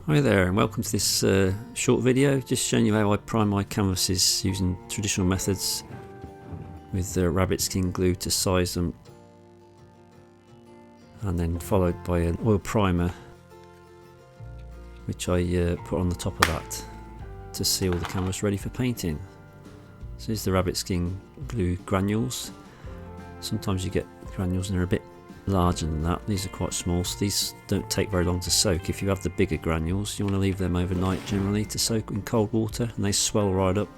Hi there and welcome to this short video just showing you how I prime my canvases using traditional methods with rabbit skin glue to size them, and then followed by an oil primer which I put on the top of that to seal the canvas ready for painting. So here's the rabbit skin glue granules. Sometimes you get granules and they're a bit larger than that. These are quite small, so these don't take very long to soak. If you have the bigger granules, you want to leave them overnight generally to soak in cold water, and they swell right up.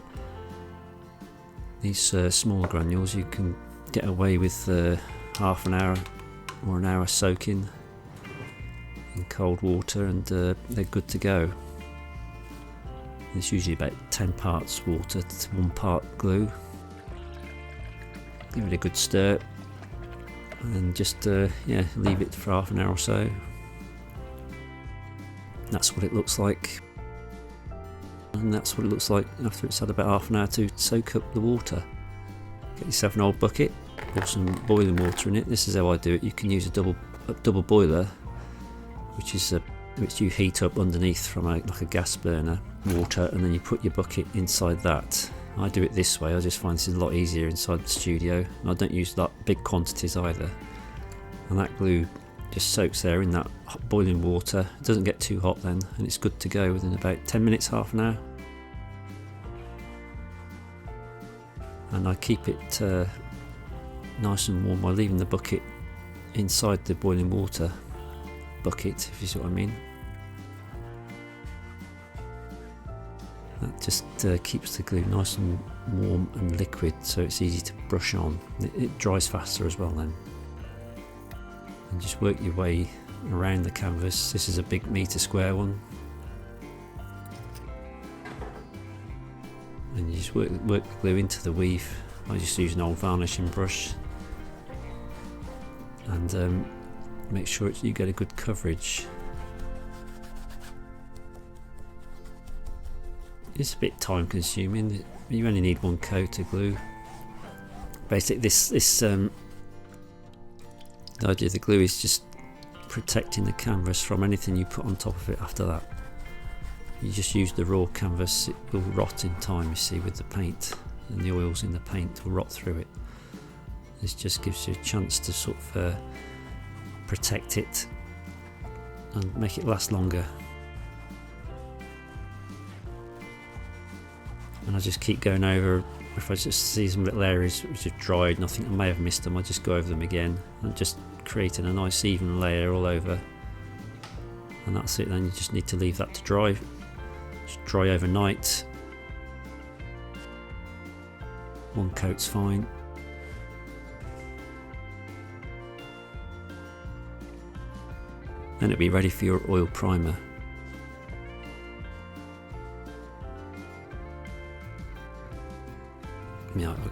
These smaller granules you can get away with half an hour or an hour soaking in cold water, and they're good to go. It's usually about 10 parts water to 1 part glue. Give it a good stir and then just leave it for half an hour or so. That's what it looks like, and that's what it looks like after it's had about half an hour to soak up the water. Get yourself an old bucket, pour some boiling water in it. This is how I do it. You can use a double boiler, which you heat up underneath from like a gas burner, water, and then you put your bucket inside that. I do it this way. I just find this is a lot easier inside the studio, and I don't use that big quantities either. And that glue just soaks there in that boiling water. It doesn't get too hot then, and it's good to go within about 10 minutes, half an hour. And I keep it nice and warm by leaving the bucket inside the boiling water bucket, if you see what I mean. That just keeps the glue nice and warm and liquid, so it's easy to brush on. It dries faster as well then. And just work your way around the canvas. This is a big metre square one. And you just work the glue into the weave. I just use an old varnishing brush, and make sure you get a good coverage. It's a bit time consuming. You only need 1 coat of glue. Basically the idea of the glue is just protecting the canvas from anything you put on top of it after that. You just use the raw canvas, it will rot in time, you see, with the paint, and the oils in the paint will rot through it. This just gives you a chance to sort of protect it and make it last longer. And I just keep going over. If I just see some little areas which have dried and I think I may have missed them, I just go over them again and just creating a nice even layer all over. And that's it. Then you just need to leave that to dry. Just dry overnight. 1 coat's fine. Then it'll be ready for your oil primer.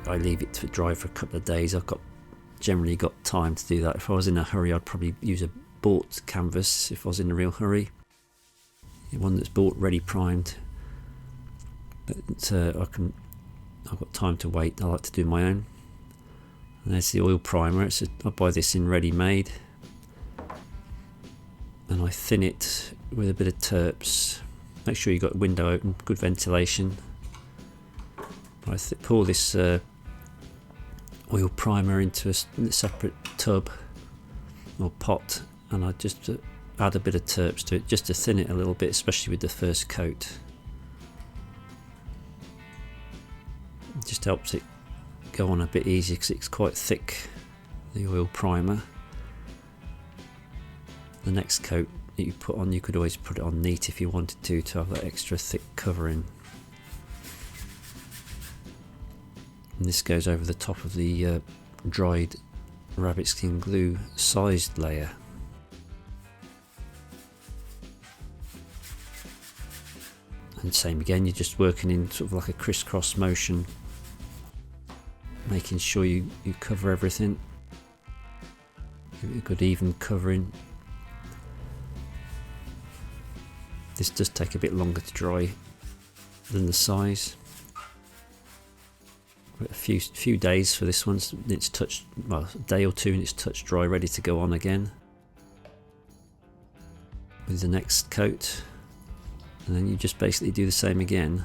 I leave it to dry for a couple of days. I've generally got time to do that. If I was in a hurry, I'd probably use a bought canvas if I was in a real hurry. One that's bought ready primed. But I've got time to wait. I like to do my own. And there's the oil primer. I buy this in ready made, and I thin it with a bit of terps. Make sure you've got the window open, good ventilation. I pour this oil primer into a separate tub or pot, and I just add a bit of terps to it just to thin it a little bit, especially with the first coat. It just helps it go on a bit easier because it's quite thick, the oil primer. The next coat that you put on, you could always put it on neat if you wanted to have that extra thick covering. And this goes over the top of the dried rabbit skin glue sized layer. And same again, you're just working in sort of like a crisscross motion, making sure you cover everything. Give it a good even covering. This does take a bit longer to dry than the size. A few days for this one. It's touched, well, a day or 2 and it's touch dry, ready to go on again with the next coat. and then you just basically do the same again.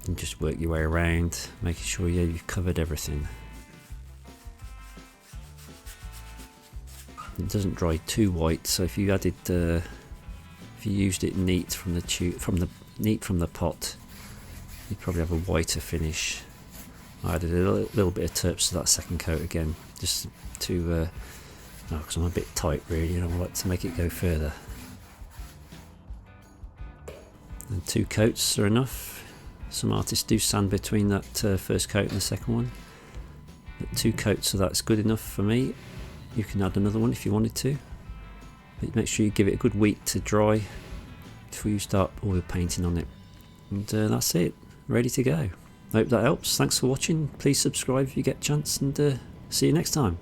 And just work your way around, making sure you've covered everything. It doesn't dry too white, so if you added, if you used it neat from the tube, from the pot, you'd probably have a whiter finish. I added a little bit of terps to that second coat again, just to, because I'm a bit tight really, and I like to make it go further. And 2 coats are enough. Some artists do sand between that first coat and the second one, but 2 coats, so that's good enough for me. You can add another one if you wanted to, but make sure you give it a good week to dry before you start oil painting on it. And that's it, ready to go. I hope that helps. Thanks for watching. Please subscribe if you get a chance, and see you next time.